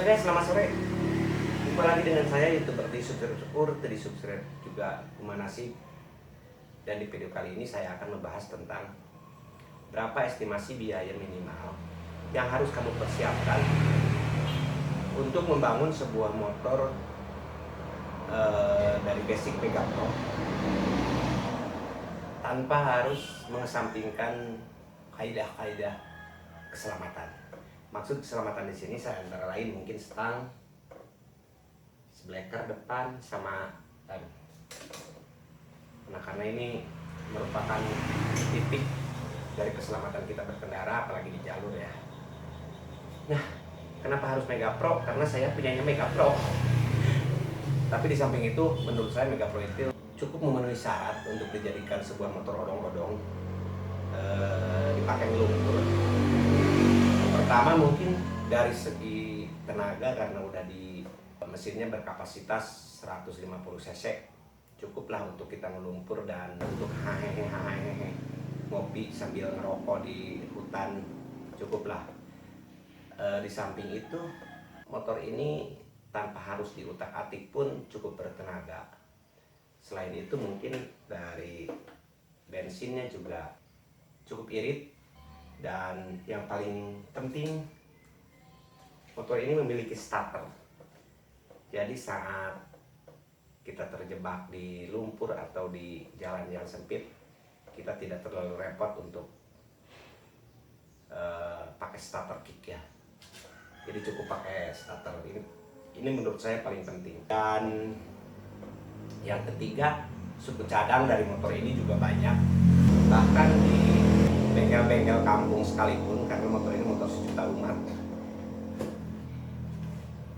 guys, selamat sore. Jumpa lagi dengan saya YouTuber Teddy Syukur, Teddy Subscribe juga Kumanasib. Dan di video kali ini saya akan membahas tentang berapa estimasi biaya minimal yang harus kamu persiapkan untuk membangun sebuah motor dari basic Mega Pro tanpa harus mengesampingkan kaidah-kaidah keselamatan. Maksud keselamatan di sini saya antara lain mungkin stang, sbleker depan sama rem. Nah, karena ini merupakan titik dari keselamatan kita berkendara apalagi di jalur ya. Nah, kenapa harus Mega Pro? Karena saya punyanya Mega Pro. Tapi di samping itu menurut saya Mega Pro itu cukup memenuhi syarat untuk dijadikan sebuah motor odong-odong dipakai lumpur. Pertama mungkin dari segi tenaga karena udah di mesinnya berkapasitas 150 cc, cukuplah untuk kita ngelumpur dan untuk hahehe ngopi sambil ngerokok di hutan, cukuplah. Di samping itu motor ini tanpa harus diutak-atik pun cukup bertenaga. Selain itu mungkin dari bensinnya juga cukup irit. Dan yang paling penting, motor ini memiliki starter. Jadi saat kita terjebak di lumpur atau di jalan yang sempit, kita tidak terlalu repot untuk pakai starter kick ya. Jadi cukup pakai starter ini. Ini menurut saya paling penting. Dan yang ketiga, suku cadang dari motor ini juga banyak. Bahkan di bengkel-bengkel kampung sekalipun, karena motor ini motor sejuta umat.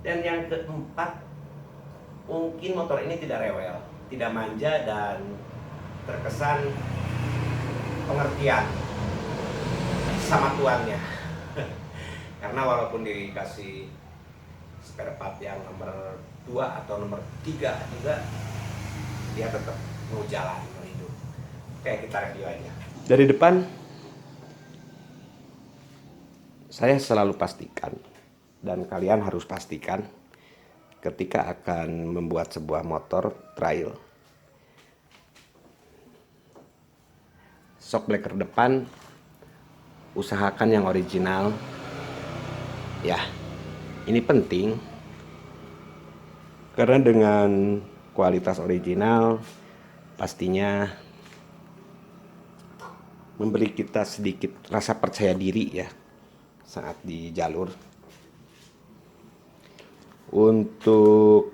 Dan yang keempat, mungkin motor ini tidak rewel, tidak manja, dan terkesan pengertian sama tuannya. Karena walaupun dikasih spare part yang nomor 2 atau nomor 3 juga, dia tetap mau jalan, mau hidup. Oke, kita review aja. Dari depan saya selalu pastikan, dan kalian harus pastikan ketika akan membuat sebuah motor trail, shock breaker depan usahakan yang original ya. Ini penting karena dengan kualitas original pastinya memberi kita sedikit rasa percaya diri ya saat di jalur. Untuk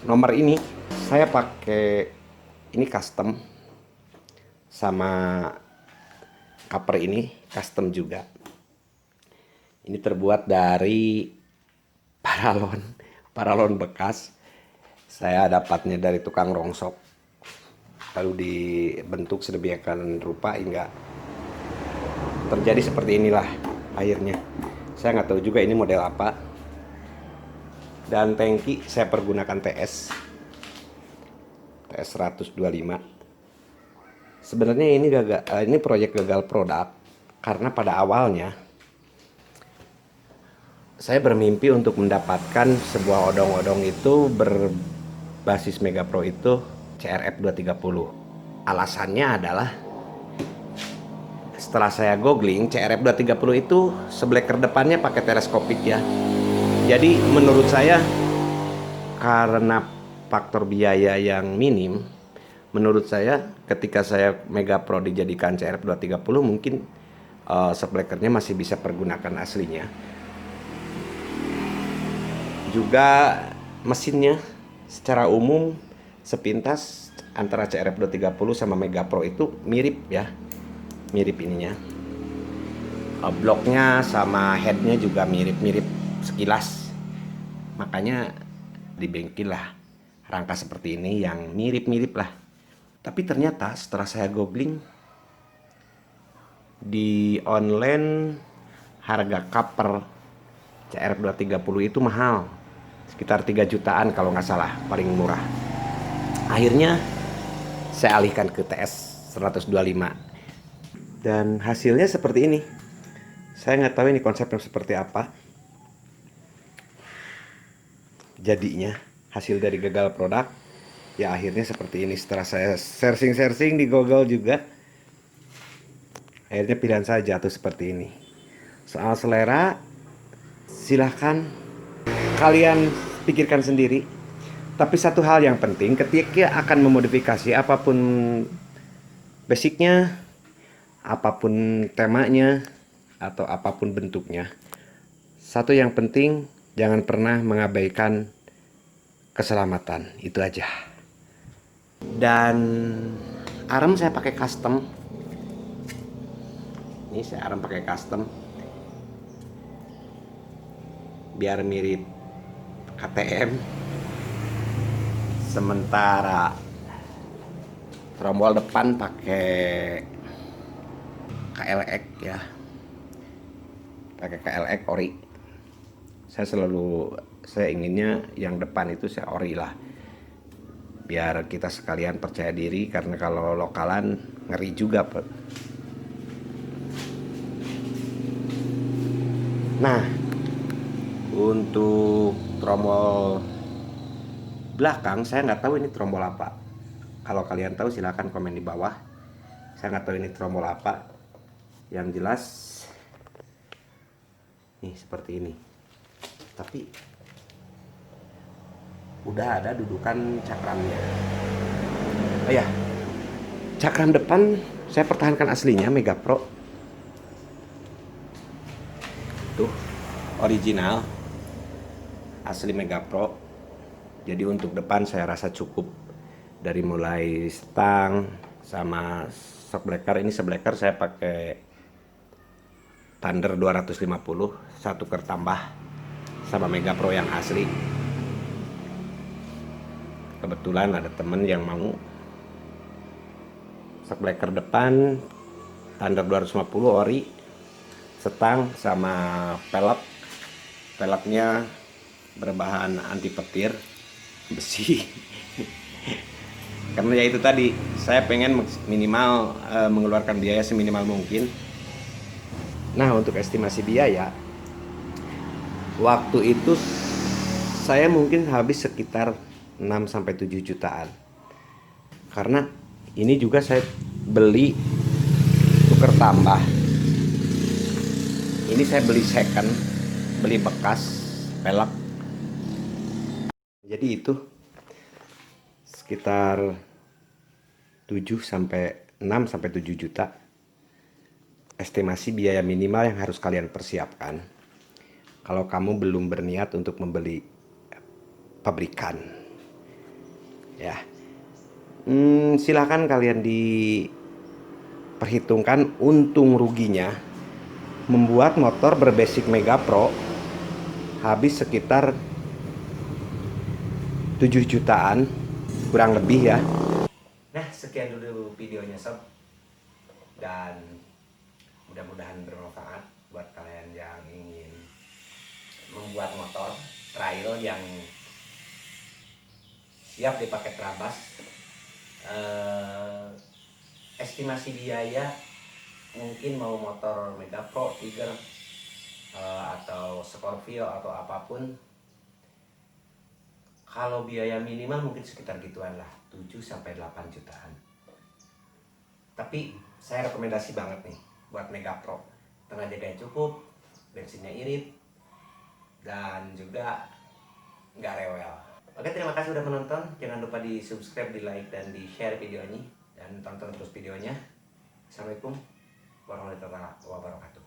nomor ini saya pakai ini custom, sama cover ini custom juga. Ini terbuat dari paralon bekas. Saya dapatnya dari tukang rongsok, lalu dibentuk sedemikian rupa hingga terjadi seperti inilah akhirnya. Saya nggak tahu juga ini model apa. Dan tangki saya pergunakan TS 125. Sebenarnya ini proyek gagal produk karena pada awalnya saya bermimpi untuk mendapatkan sebuah odong-odong itu berbasis Mega Pro itu CRF 230. Alasannya adalah setelah saya googling, CRF 230 itu sbleker depannya pakai teleskopik ya. Jadi menurut saya karena faktor biaya yang minim, menurut saya ketika saya Mega Pro dijadikan CRF 230 mungkin sblekernya masih bisa pergunakan aslinya. Juga mesinnya secara umum sepintas antara CRF 230 sama Mega Pro itu mirip ya. Mirip ininya, bloknya sama headnya juga mirip-mirip sekilas, makanya dibikinlah rangka seperti ini yang mirip-mirip lah. Tapi ternyata setelah saya googling di online, harga cover CRF 230 itu mahal, sekitar 3 jutaan kalau nggak salah, paling murah. Akhirnya saya alihkan ke TS 125. Dan hasilnya seperti ini. Saya nggak tahu ini konsepnya seperti apa. Jadinya hasil dari gagal produk ya akhirnya seperti ini. Setelah saya searching di Google juga, akhirnya pilihan saya jatuh seperti ini. Soal selera, silahkan kalian pikirkan sendiri. Tapi satu hal yang penting, ketika akan memodifikasi apapun basicnya, apapun temanya, atau apapun bentuknya, satu yang penting, jangan pernah mengabaikan keselamatan. Itu aja. Dan arm saya pakai custom. Ini saya arm pakai custom biar mirip KTM. Sementara trombol depan pakai KLX ya. Pakai KLX ori. Saya inginnya yang depan itu saya ori lah. Biar kita sekalian percaya diri, karena kalau lokalan ngeri juga, Pak. Nah, untuk trombol belakang saya nggak tahu ini trombol apa. Kalau kalian tahu silahkan komen di bawah. Saya nggak tahu ini trombol apa. Yang jelas nih seperti ini. Tapi udah ada dudukan cakramnya. Oh ya, cakram depan saya pertahankan aslinya Mega Pro. Tuh, original asli Mega Pro. Jadi untuk depan saya rasa cukup. Dari mulai stang sama shockbreaker. Ini shockbreaker saya pakai Thunder 250, satu tuker tambah sama Mega Pro yang asli. Kebetulan ada temen yang mau shockbreaker depan Thunder 250 ori, setang sama peleknya berbahan anti petir besi. Karena ya itu tadi, saya pengen minimal mengeluarkan biaya seminimal mungkin. Nah, untuk estimasi biaya, waktu itu saya mungkin habis sekitar 6-7 jutaan. Karena ini juga saya beli tuker tambah. Ini saya beli second, beli bekas pelek. Jadi itu sekitar 6-7 juta estimasi biaya minimal yang harus kalian persiapkan kalau kamu belum berniat untuk membeli pabrikan ya. Silahkan kalian diperhitungkan untung ruginya. Membuat motor berbasic Mega Pro habis sekitar 7 jutaan kurang lebih ya. Nah, sekian dulu videonya sob, dan mudah-mudahan bermanfaat buat kalian yang ingin membuat motor trail yang siap dipakai terabas. Estimasi biaya mungkin mau motor Mega Pro, Tiger, atau Scorpio atau apapun, kalau biaya minimal mungkin sekitar gituan lah, 7-8 jutaan. Tapi saya rekomendasi banget nih buat Mega Pro. Tenaganya cukup, bensinnya irit, dan juga nggak rewel. Oke, terima kasih udah menonton. Jangan lupa di subscribe, di like, dan di share video ini. Dan tonton terus videonya. Assalamualaikum warahmatullahi wabarakatuh.